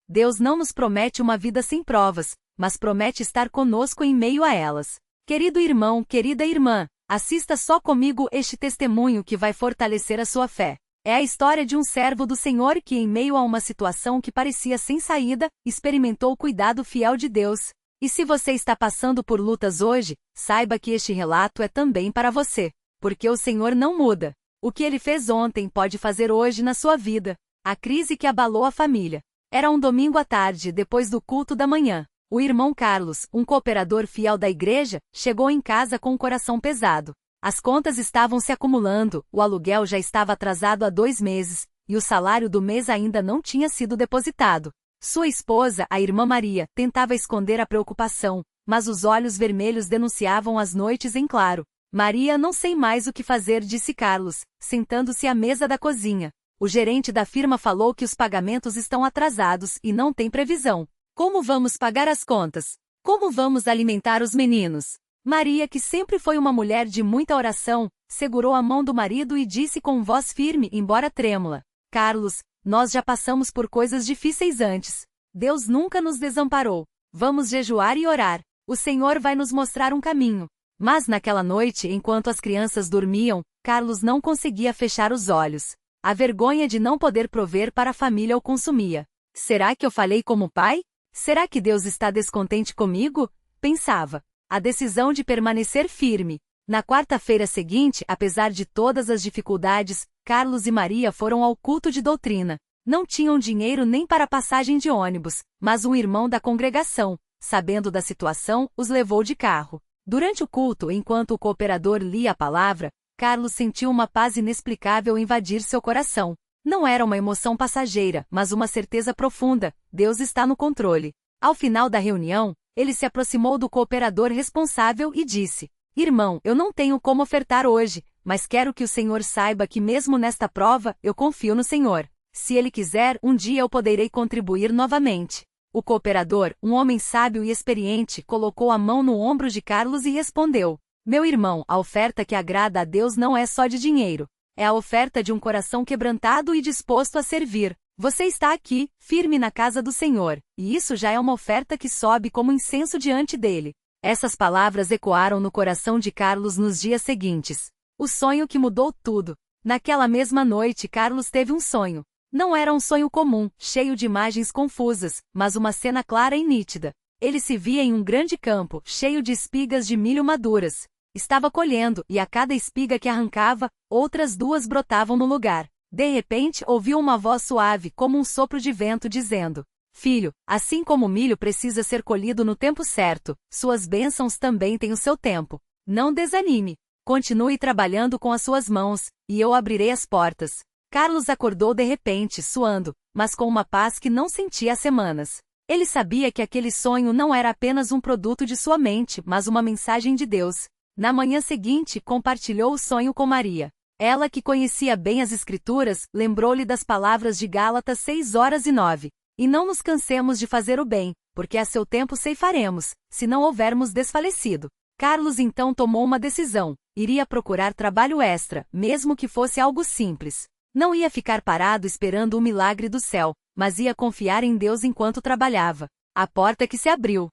Deus não nos promete uma vida sem provas, mas promete estar conosco em meio a elas. Querido irmão, querida irmã, assista só comigo este testemunho que vai fortalecer a sua fé. É a história de um servo do Senhor que, em meio a uma situação que parecia sem saída, experimentou o cuidado fiel de Deus. E se você está passando por lutas hoje, saiba que este relato é também para você. Porque o Senhor não muda. O que Ele fez ontem pode fazer hoje na sua vida. A crise que abalou a família. Era um domingo à tarde, depois do culto da manhã. O irmão Carlos, um cooperador fiel da igreja, chegou em casa com o coração pesado. As contas estavam se acumulando, o aluguel já estava atrasado há 2 meses, e o salário do mês ainda não tinha sido depositado. Sua esposa, a irmã Maria, tentava esconder a preocupação, mas os olhos vermelhos denunciavam as noites em claro. Maria, não sei mais o que fazer, disse Carlos, sentando-se à mesa da cozinha. O gerente da firma falou que os pagamentos estão atrasados e não tem previsão. Como vamos pagar as contas? Como vamos alimentar os meninos? Maria, que sempre foi uma mulher de muita oração, segurou a mão do marido e disse com voz firme, embora trêmula: Carlos, nós já passamos por coisas difíceis antes. Deus nunca nos desamparou. Vamos jejuar e orar. O Senhor vai nos mostrar um caminho. Mas naquela noite, enquanto as crianças dormiam, Carlos não conseguia fechar os olhos. A vergonha de não poder prover para a família o consumia. Será que eu falhei como pai? Será que Deus está descontente comigo? Pensava. A decisão de permanecer firme. Na quarta-feira seguinte, apesar de todas as dificuldades, Carlos e Maria foram ao culto de doutrina. Não tinham dinheiro nem para passagem de ônibus, mas um irmão da congregação, sabendo da situação, os levou de carro. Durante o culto, enquanto o cooperador lia a palavra, Carlos sentiu uma paz inexplicável invadir seu coração. Não era uma emoção passageira, mas uma certeza profunda: Deus está no controle. Ao final da reunião, ele se aproximou do cooperador responsável e disse: Irmão, eu não tenho como ofertar hoje, mas quero que o Senhor saiba que mesmo nesta prova, eu confio no Senhor. Se Ele quiser, um dia eu poderei contribuir novamente. O cooperador, um homem sábio e experiente, colocou a mão no ombro de Carlos e respondeu: Meu irmão, a oferta que agrada a Deus não é só de dinheiro. É a oferta de um coração quebrantado e disposto a servir. Você está aqui, firme na casa do Senhor, e isso já é uma oferta que sobe como incenso diante dele. Essas palavras ecoaram no coração de Carlos nos dias seguintes. O sonho que mudou tudo. Naquela mesma noite, Carlos teve um sonho. Não era um sonho comum, cheio de imagens confusas, mas uma cena clara e nítida. Ele se via em um grande campo, cheio de espigas de milho maduras. Estava colhendo, e a cada espiga que arrancava, outras 2 brotavam no lugar. De repente, ouviu uma voz suave, como um sopro de vento, dizendo: Filho, assim como o milho precisa ser colhido no tempo certo, suas bênçãos também têm o seu tempo. Não desanime. Continue trabalhando com as suas mãos, e eu abrirei as portas. Carlos acordou de repente, suando, mas com uma paz que não sentia há semanas. Ele sabia que aquele sonho não era apenas um produto de sua mente, mas uma mensagem de Deus. Na manhã seguinte, compartilhou o sonho com Maria. Ela, que conhecia bem as Escrituras, lembrou-lhe das palavras de Gálatas 6:9. E não nos cansemos de fazer o bem, porque a seu tempo ceifaremos, se não houvermos desfalecido. Carlos então tomou uma decisão: iria procurar trabalho extra, mesmo que fosse algo simples. Não ia ficar parado esperando o milagre do céu, mas ia confiar em Deus enquanto trabalhava. A porta que se abriu.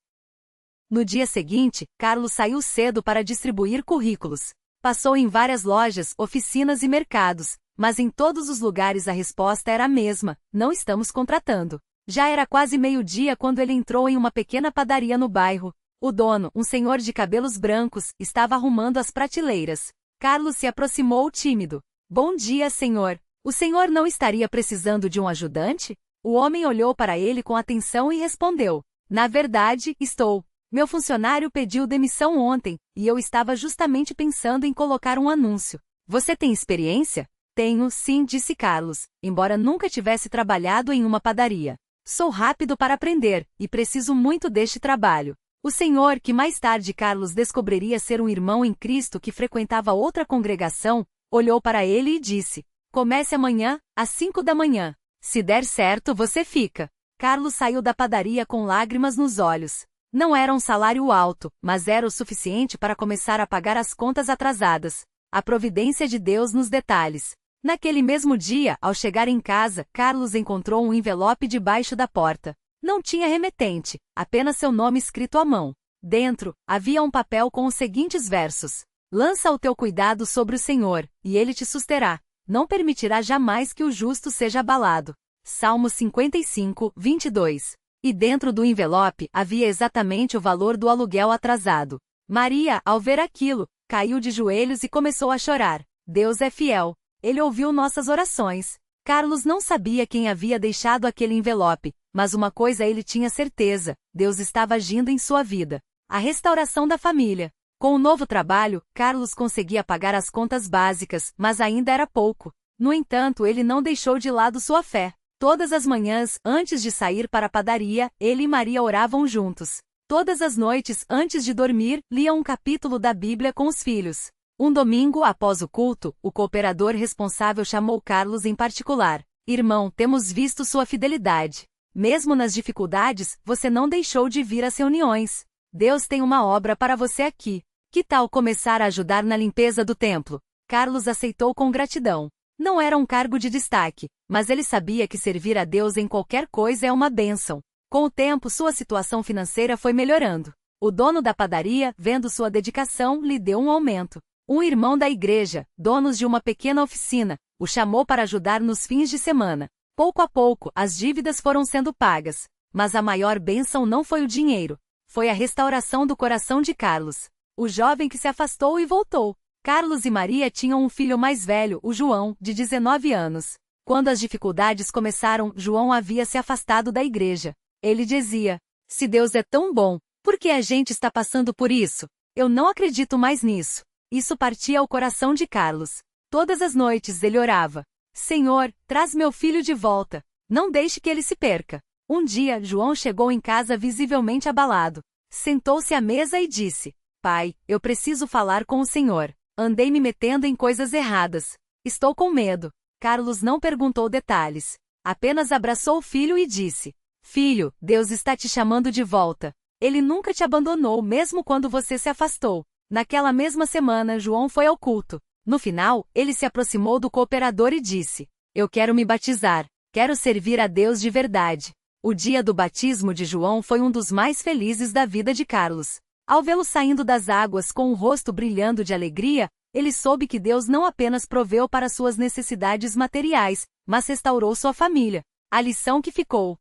No dia seguinte, Carlos saiu cedo para distribuir currículos. Passou em várias lojas, oficinas e mercados, mas em todos os lugares a resposta era a mesma: não estamos contratando. Já era quase meio-dia quando ele entrou em uma pequena padaria no bairro. O dono, um senhor de cabelos brancos, estava arrumando as prateleiras. Carlos se aproximou tímido. Bom dia, senhor. O senhor não estaria precisando de um ajudante? O homem olhou para ele com atenção e respondeu: Na verdade, estou. Meu funcionário pediu demissão ontem, e eu estava justamente pensando em colocar um anúncio. Você tem experiência? Tenho, sim, disse Carlos, embora nunca tivesse trabalhado em uma padaria. Sou rápido para aprender, e preciso muito deste trabalho. O senhor, que mais tarde Carlos descobriria ser um irmão em Cristo que frequentava outra congregação, olhou para ele e disse: Comece amanhã, às 5 da manhã. Se der certo, você fica. Carlos saiu da padaria com lágrimas nos olhos. Não era um salário alto, mas era o suficiente para começar a pagar as contas atrasadas. A providência de Deus nos detalhes. Naquele mesmo dia, ao chegar em casa, Carlos encontrou um envelope debaixo da porta. Não tinha remetente, apenas seu nome escrito à mão. Dentro, havia um papel com os seguintes versos: Lança o teu cuidado sobre o Senhor, e Ele te susterá. Não permitirá jamais que o justo seja abalado. Salmo 55, 22. E dentro do envelope havia exatamente o valor do aluguel atrasado. Maria, ao ver aquilo, caiu de joelhos e começou a chorar. Deus é fiel. Ele ouviu nossas orações. Carlos não sabia quem havia deixado aquele envelope, mas uma coisa ele tinha certeza: Deus estava agindo em sua vida. A restauração da família. Com o novo trabalho, Carlos conseguia pagar as contas básicas, mas ainda era pouco. No entanto, ele não deixou de lado sua fé. Todas as manhãs, antes de sair para a padaria, ele e Maria oravam juntos. Todas as noites, antes de dormir, liam um capítulo da Bíblia com os filhos. Um domingo, após o culto, o cooperador responsável chamou Carlos em particular. Irmão, temos visto sua fidelidade. Mesmo nas dificuldades, você não deixou de vir às reuniões. Deus tem uma obra para você aqui. Que tal começar a ajudar na limpeza do templo? Carlos aceitou com gratidão. Não era um cargo de destaque, mas ele sabia que servir a Deus em qualquer coisa é uma bênção. Com o tempo, sua situação financeira foi melhorando. O dono da padaria, vendo sua dedicação, lhe deu um aumento. Um irmão da igreja, dono de uma pequena oficina, o chamou para ajudar nos fins de semana. Pouco a pouco, as dívidas foram sendo pagas. Mas a maior bênção não foi o dinheiro. Foi a restauração do coração de Carlos. O jovem que se afastou e voltou. Carlos e Maria tinham um filho mais velho, o João, de 19 anos. Quando as dificuldades começaram, João havia se afastado da igreja. Ele dizia: se Deus é tão bom, por que a gente está passando por isso? Eu não acredito mais nisso. Isso partia o coração de Carlos. Todas as noites ele orava: Senhor, traz meu filho de volta. Não deixe que ele se perca. Um dia, João chegou em casa visivelmente abalado. Sentou-se à mesa e disse: Pai, eu preciso falar com o Senhor. Andei me metendo em coisas erradas. Estou com medo. Carlos não perguntou detalhes. Apenas abraçou o filho e disse: Filho, Deus está te chamando de volta. Ele nunca te abandonou mesmo quando você se afastou. Naquela mesma semana, João foi ao culto. No final, ele se aproximou do cooperador e disse: Eu quero me batizar. Quero servir a Deus de verdade. O dia do batismo de João foi um dos mais felizes da vida de Carlos. Ao vê-lo saindo das águas com o rosto brilhando de alegria, ele soube que Deus não apenas proveu para suas necessidades materiais, mas restaurou sua família. A lição que ficou.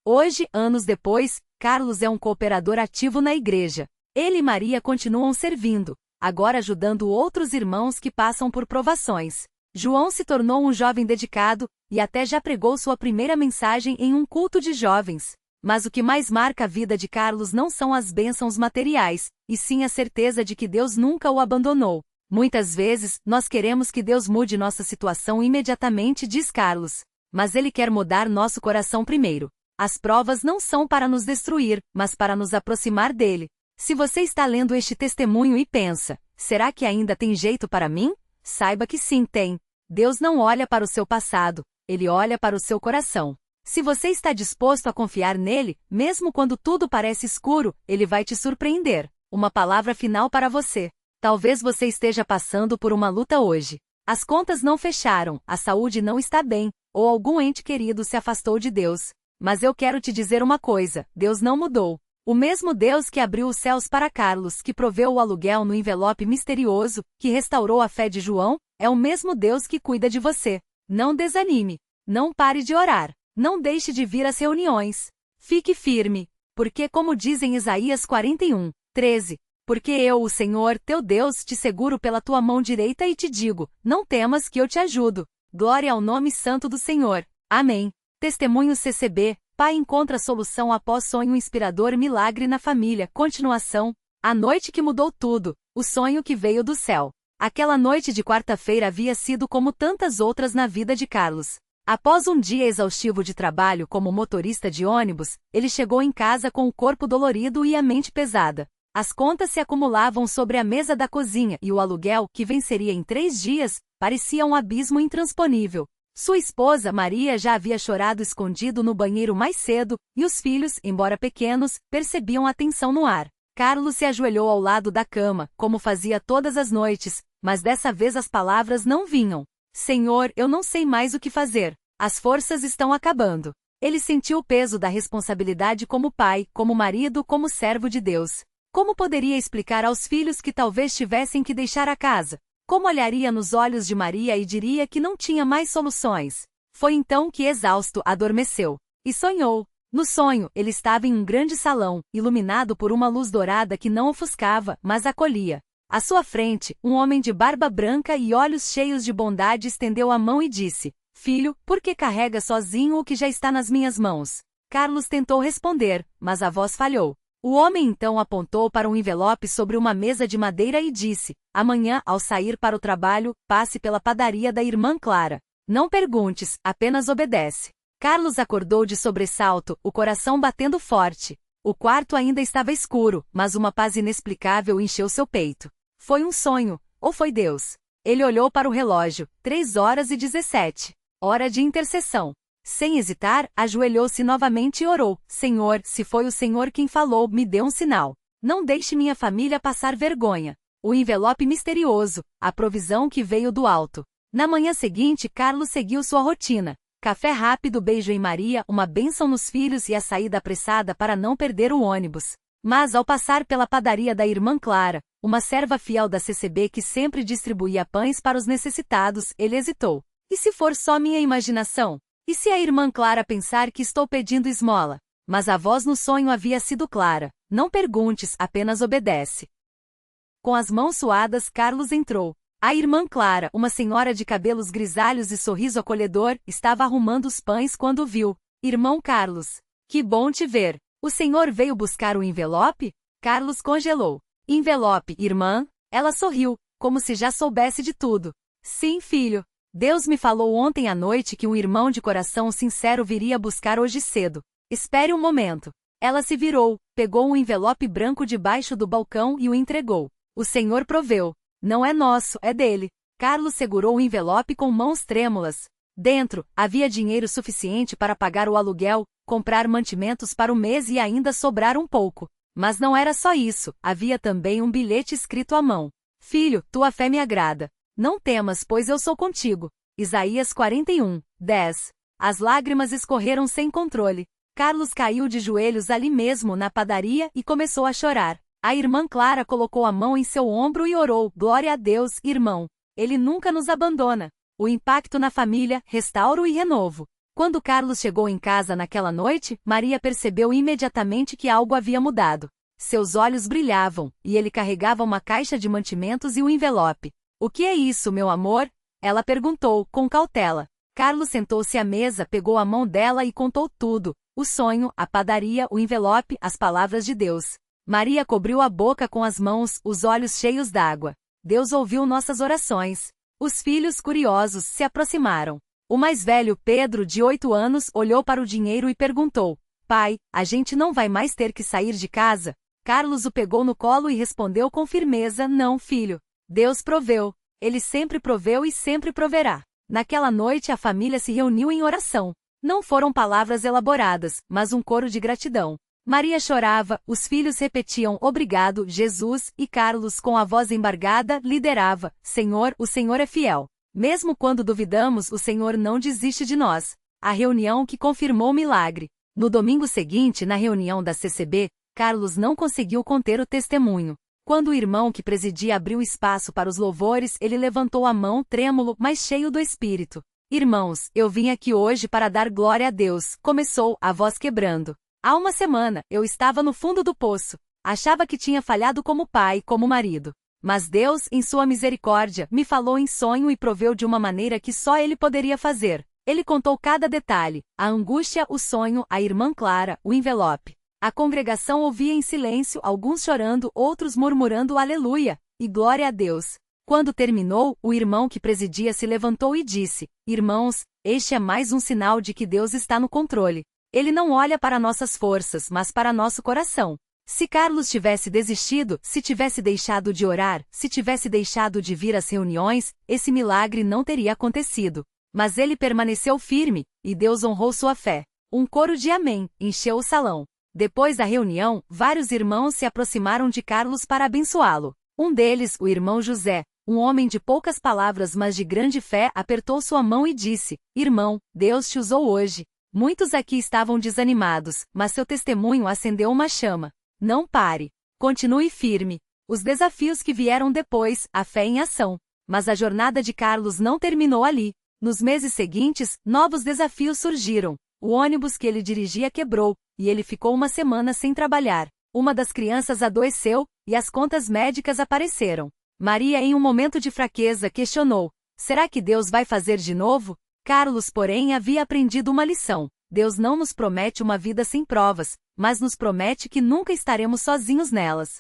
Hoje, anos depois, Carlos é um cooperador ativo na igreja. Ele e Maria continuam servindo, agora ajudando outros irmãos que passam por provações. João se tornou um jovem dedicado, e até já pregou sua primeira mensagem em um culto de jovens. Mas o que mais marca a vida de Carlos não são as bênçãos materiais, e sim a certeza de que Deus nunca o abandonou. Muitas vezes, nós queremos que Deus mude nossa situação imediatamente, diz Carlos. Mas Ele quer mudar nosso coração primeiro. As provas não são para nos destruir, mas para nos aproximar dele. Se você está lendo este testemunho e pensa: será que ainda tem jeito para mim? Saiba que sim, tem. Deus não olha para o seu passado, Ele olha para o seu coração. Se você está disposto a confiar nele, mesmo quando tudo parece escuro, ele vai te surpreender. Uma palavra final para você. Talvez você esteja passando por uma luta hoje. As contas não fecharam, a saúde não está bem, ou algum ente querido se afastou de Deus. Mas eu quero te dizer uma coisa: Deus não mudou. O mesmo Deus que abriu os céus para Carlos, que proveu o aluguel no envelope misterioso, que restaurou a fé de João, é o mesmo Deus que cuida de você. Não desanime. Não pare de orar. Não deixe de vir às reuniões. Fique firme, porque como diz em Isaías 41, 13, porque eu, o Senhor, teu Deus, te seguro pela tua mão direita e te digo: não temas que eu te ajudo. Glória ao nome santo do Senhor. Amém. Testemunho CCB, pai encontra solução após sonho inspirador, milagre na família. Continuação. A noite que mudou tudo, o sonho que veio do céu. Aquela noite de quarta-feira havia sido como tantas outras na vida de Carlos. Após um dia exaustivo de trabalho como motorista de ônibus, ele chegou em casa com o corpo dolorido e a mente pesada. As contas se acumulavam sobre a mesa da cozinha e o aluguel, que venceria em 3 dias, parecia um abismo intransponível. Sua esposa, Maria, já havia chorado escondido no banheiro mais cedo, e os filhos, embora pequenos, percebiam a tensão no ar. Carlos se ajoelhou ao lado da cama, como fazia todas as noites, mas dessa vez as palavras não vinham. Senhor, eu não sei mais o que fazer. As forças estão acabando. Ele sentiu o peso da responsabilidade como pai, como marido, como servo de Deus. Como poderia explicar aos filhos que talvez tivessem que deixar a casa? Como olharia nos olhos de Maria e diria que não tinha mais soluções? Foi então que, exausto, adormeceu. E sonhou. No sonho, ele estava em um grande salão, iluminado por uma luz dourada que não ofuscava, mas acolhia. À sua frente, um homem de barba branca e olhos cheios de bondade estendeu a mão e disse: Filho, por que carrega sozinho o que já está nas minhas mãos? Carlos tentou responder, mas a voz falhou. O homem então apontou para um envelope sobre uma mesa de madeira e disse: Amanhã, ao sair para o trabalho, passe pela padaria da irmã Clara. Não perguntes, apenas obedece. Carlos acordou de sobressalto, o coração batendo forte. O quarto ainda estava escuro, mas uma paz inexplicável encheu seu peito. Foi um sonho, ou foi Deus? Ele olhou para o relógio, 3h17. Hora de intercessão. Sem hesitar, ajoelhou-se novamente e orou: Senhor, se foi o Senhor quem falou, me dê um sinal. Não deixe minha família passar vergonha. O envelope misterioso, a provisão que veio do alto. Na manhã seguinte, Carlos seguiu sua rotina. Café rápido, beijo em Maria, uma bênção nos filhos e a saída apressada para não perder o ônibus. Mas ao passar pela padaria da irmã Clara, uma serva fiel da CCB que sempre distribuía pães para os necessitados, ele hesitou. E se for só minha imaginação? E se a irmã Clara pensar que estou pedindo esmola? Mas a voz no sonho havia sido clara: não perguntes, apenas obedece. Com as mãos suadas, Carlos entrou. A irmã Clara, uma senhora de cabelos grisalhos e sorriso acolhedor, estava arrumando os pães quando viu. Irmão Carlos, que bom te ver. O senhor veio buscar o envelope? Carlos congelou. Envelope, irmã? Ela sorriu, como se já soubesse de tudo. Sim, filho. Deus me falou ontem à noite que um irmão de coração sincero viria buscar hoje cedo. Espere um momento. Ela se virou, pegou um envelope branco debaixo do balcão e o entregou. O senhor proveu. Não é nosso, é dele. Carlos segurou o envelope com mãos trêmulas. Dentro, havia dinheiro suficiente para pagar o aluguel, comprar mantimentos para o mês e ainda sobrar um pouco. Mas não era só isso, havia também um bilhete escrito à mão. Filho, tua fé me agrada. Não temas, pois eu sou contigo. Isaías 41:10. As lágrimas escorreram sem controle. Carlos caiu de joelhos ali mesmo na padaria e começou a chorar. A irmã Clara colocou a mão em seu ombro e orou: Glória a Deus, irmão. Ele nunca nos abandona. O impacto na família, restauro e renovo. Quando Carlos chegou em casa naquela noite, Maria percebeu imediatamente que algo havia mudado. Seus olhos brilhavam, e ele carregava uma caixa de mantimentos e um envelope. O que é isso, meu amor? Ela perguntou, com cautela. Carlos sentou-se à mesa, pegou a mão dela e contou tudo: o sonho, a padaria, o envelope, as palavras de Deus. Maria cobriu a boca com as mãos, os olhos cheios d'água. Deus ouviu nossas orações. Os filhos, curiosos, se aproximaram. O mais velho, Pedro, de 8 anos, olhou para o dinheiro e perguntou: Pai, a gente não vai mais ter que sair de casa? Carlos o pegou no colo e respondeu com firmeza: Não, filho. Deus proveu. Ele sempre proveu e sempre proverá. Naquela noite a família se reuniu em oração. Não foram palavras elaboradas, mas um coro de gratidão. Maria chorava, os filhos repetiam: Obrigado, Jesus, e Carlos, com a voz embargada, liderava: Senhor, o Senhor é fiel. Mesmo quando duvidamos, o Senhor não desiste de nós. A reunião que confirmou o milagre. No domingo seguinte, na reunião da CCB, Carlos não conseguiu conter o testemunho. Quando o irmão que presidia abriu espaço para os louvores, ele levantou a mão, trêmulo, mas cheio do Espírito. Irmãos, eu vim aqui hoje para dar glória a Deus, começou, a voz quebrando. Há uma semana, eu estava no fundo do poço. Achava que tinha falhado como pai, como marido. Mas Deus, em sua misericórdia, me falou em sonho e proveu de uma maneira que só Ele poderia fazer. Ele contou cada detalhe: a angústia, o sonho, a irmã Clara, o envelope. A congregação ouvia em silêncio, alguns chorando, outros murmurando aleluia e glória a Deus. Quando terminou, o irmão que presidia se levantou e disse: Irmãos, este é mais um sinal de que Deus está no controle. Ele não olha para nossas forças, mas para nosso coração. Se Carlos tivesse desistido, se tivesse deixado de orar, se tivesse deixado de vir às reuniões, esse milagre não teria acontecido. Mas ele permaneceu firme, e Deus honrou sua fé. Um coro de amém encheu o salão. Depois da reunião, vários irmãos se aproximaram de Carlos para abençoá-lo. Um deles, o irmão José, um homem de poucas palavras mas de grande fé, apertou sua mão e disse: Irmão, Deus te usou hoje. Muitos aqui estavam desanimados, mas seu testemunho acendeu uma chama. Não pare. Continue firme. Os desafios que vieram depois, a fé em ação. Mas a jornada de Carlos não terminou ali. Nos meses seguintes, novos desafios surgiram. O ônibus que ele dirigia quebrou, e ele ficou uma semana sem trabalhar. Uma das crianças adoeceu, e as contas médicas apareceram. Maria, em um momento de fraqueza, questionou: será que Deus vai fazer de novo? Carlos, porém, havia aprendido uma lição. Deus não nos promete uma vida sem provas, mas nos promete que nunca estaremos sozinhos nelas.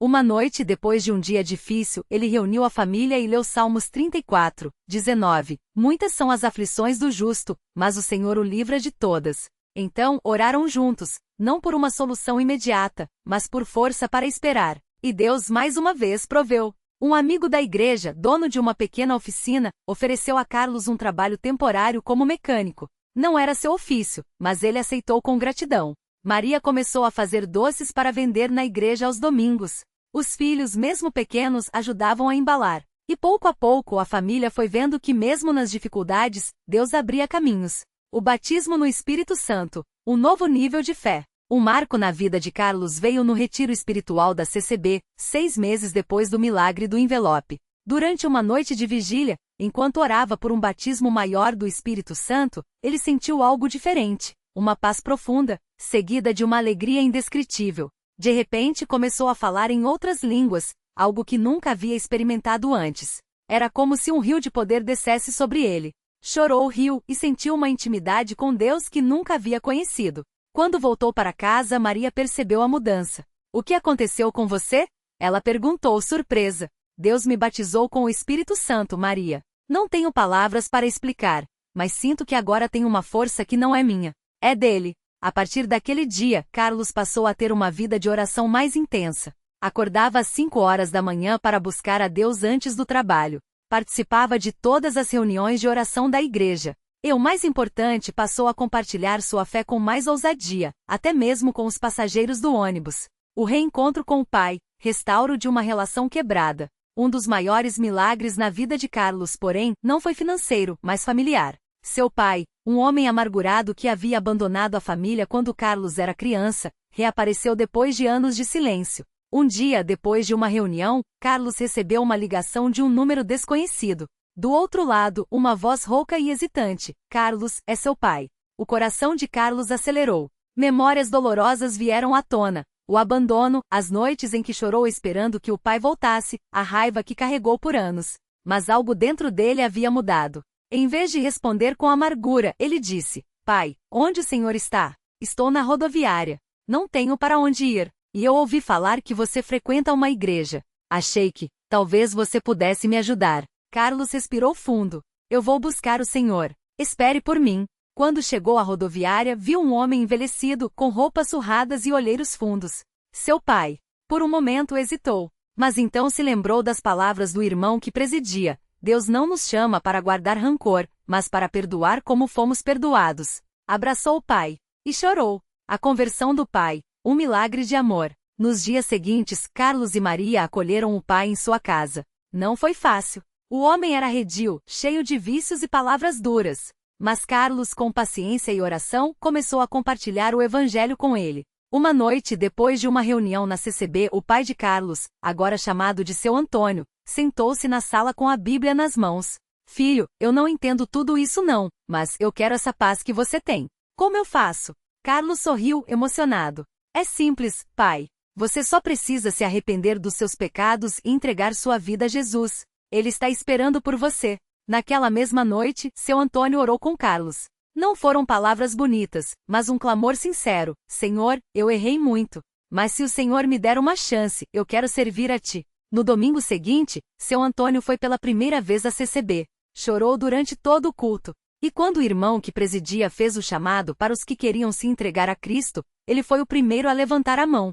Uma noite depois de um dia difícil, ele reuniu a família e leu Salmos 34, 19. Muitas são as aflições do justo, mas o Senhor o livra de todas. Então, oraram juntos, não por uma solução imediata, mas por força para esperar. E Deus mais uma vez proveu. Um amigo da igreja, dono de uma pequena oficina, ofereceu a Carlos um trabalho temporário como mecânico. Não era seu ofício, mas ele aceitou com gratidão. Maria começou a fazer doces para vender na igreja aos domingos. Os filhos, mesmo pequenos, ajudavam a embalar. E pouco a pouco a família foi vendo que mesmo nas dificuldades, Deus abria caminhos. O batismo no Espírito Santo, um novo nível de fé. Um marco na vida de Carlos veio no retiro espiritual da CCB, 6 meses depois do milagre do envelope. Durante uma noite de vigília, enquanto orava por um batismo maior do Espírito Santo, ele sentiu algo diferente, uma paz profunda, seguida de uma alegria indescritível. De repente começou a falar em outras línguas, algo que nunca havia experimentado antes. Era como se um rio de poder descesse sobre ele. Chorou, riu e sentiu uma intimidade com Deus que nunca havia conhecido. Quando voltou para casa, Maria percebeu a mudança. O que aconteceu com você? Ela perguntou, surpresa. Deus me batizou com o Espírito Santo, Maria. Não tenho palavras para explicar, mas sinto que agora tenho uma força que não é minha. É dele. A partir daquele dia, Carlos passou a ter uma vida de oração mais intensa. Acordava às 5 horas da manhã para buscar a Deus antes do trabalho. Participava de todas as reuniões de oração da igreja. E o mais importante, passou a compartilhar sua fé com mais ousadia, até mesmo com os passageiros do ônibus. O reencontro com o pai, restauro de uma relação quebrada. Um dos maiores milagres na vida de Carlos, porém, não foi financeiro, mas familiar. Seu pai, um homem amargurado que havia abandonado a família quando Carlos era criança, reapareceu depois de anos de silêncio. Um dia, depois de uma reunião, Carlos recebeu uma ligação de um número desconhecido. Do outro lado, uma voz rouca e hesitante: Carlos, é seu pai. O coração de Carlos acelerou. Memórias dolorosas vieram à tona. O abandono, as noites em que chorou esperando que o pai voltasse, a raiva que carregou por anos. Mas algo dentro dele havia mudado. Em vez de responder com amargura, ele disse: Pai, onde o senhor está? Estou na rodoviária. Não tenho para onde ir. E eu ouvi falar que você frequenta uma igreja. Achei que, talvez você pudesse me ajudar. Carlos respirou fundo. Eu vou buscar o senhor. Espere por mim. Quando chegou à rodoviária, viu um homem envelhecido, com roupas surradas e olheiros fundos. Seu pai. Por um momento hesitou. Mas então se lembrou das palavras do irmão que presidia. Deus não nos chama para guardar rancor, mas para perdoar como fomos perdoados. Abraçou o pai. E chorou. A conversão do pai. Um milagre de amor. Nos dias seguintes, Carlos e Maria acolheram o pai em sua casa. Não foi fácil. O homem era arredio, cheio de vícios e palavras duras. Mas Carlos, com paciência e oração, começou a compartilhar o evangelho com ele. Uma noite, depois de uma reunião na CCB, o pai de Carlos, agora chamado de seu Antônio, sentou-se na sala com a Bíblia nas mãos. Filho, eu não entendo tudo isso não, mas eu quero essa paz que você tem. Como eu faço? Carlos sorriu, emocionado. É simples, pai. Você só precisa se arrepender dos seus pecados e entregar sua vida a Jesus. Ele está esperando por você. Naquela mesma noite, seu Antônio orou com Carlos. Não foram palavras bonitas, mas um clamor sincero: Senhor, eu errei muito. Mas se o Senhor me der uma chance, eu quero servir a ti. No domingo seguinte, seu Antônio foi pela primeira vez à CCB. Chorou durante todo o culto. E quando o irmão que presidia fez o chamado para os que queriam se entregar a Cristo, ele foi o primeiro a levantar a mão.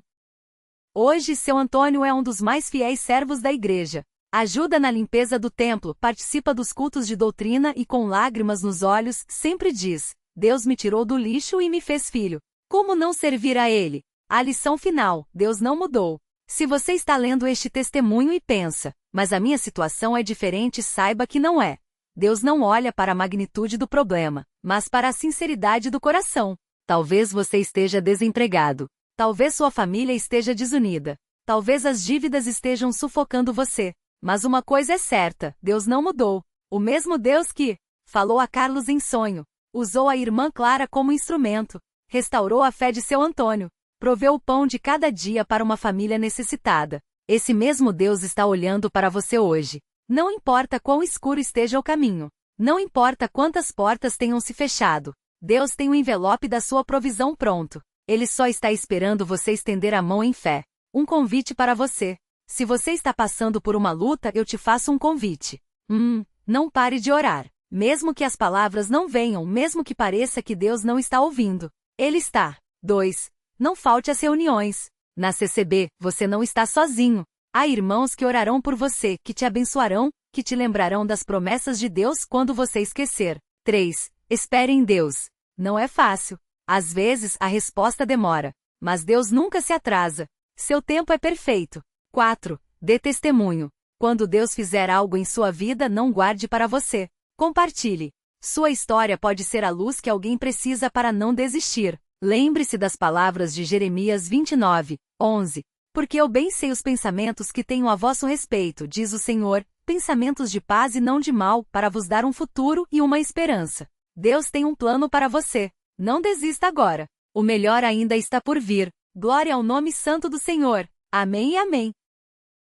Hoje, seu Antônio é um dos mais fiéis servos da igreja. Ajuda na limpeza do templo, participa dos cultos de doutrina e com lágrimas nos olhos, sempre diz: Deus me tirou do lixo e me fez filho. Como não servir a Ele? A lição final: Deus não mudou. Se você está lendo este testemunho e pensa, mas a minha situação é diferente, saiba que não é. Deus não olha para a magnitude do problema, mas para a sinceridade do coração. Talvez você esteja desempregado. Talvez sua família esteja desunida. Talvez as dívidas estejam sufocando você. Mas uma coisa é certa, Deus não mudou. O mesmo Deus que falou a Carlos em sonho, usou a irmã Clara como instrumento, restaurou a fé de seu Antônio, proveu o pão de cada dia para uma família necessitada. Esse mesmo Deus está olhando para você hoje. Não importa quão escuro esteja o caminho. Não importa quantas portas tenham se fechado. Deus tem o envelope da sua provisão pronto. Ele só está esperando você estender a mão em fé. Um convite para você. Se você está passando por uma luta, eu te faço um convite. Não pare de orar. Mesmo que as palavras não venham, mesmo que pareça que Deus não está ouvindo. Ele está. 2. Não falte às reuniões. Na CCB, você não está sozinho. Há irmãos que orarão por você, que te abençoarão, que te lembrarão das promessas de Deus quando você esquecer. 3. Espere em Deus. Não é fácil. Às vezes, a resposta demora. Mas Deus nunca se atrasa. Seu tempo é perfeito. 4. Dê testemunho. Quando Deus fizer algo em sua vida, não guarde para você. Compartilhe. Sua história pode ser a luz que alguém precisa para não desistir. Lembre-se das palavras de Jeremias 29:11. Porque eu bem sei os pensamentos que tenho a vosso respeito, diz o Senhor, pensamentos de paz e não de mal, para vos dar um futuro e uma esperança. Deus tem um plano para você. Não desista agora. O melhor ainda está por vir. Glória ao nome santo do Senhor. Amém e amém.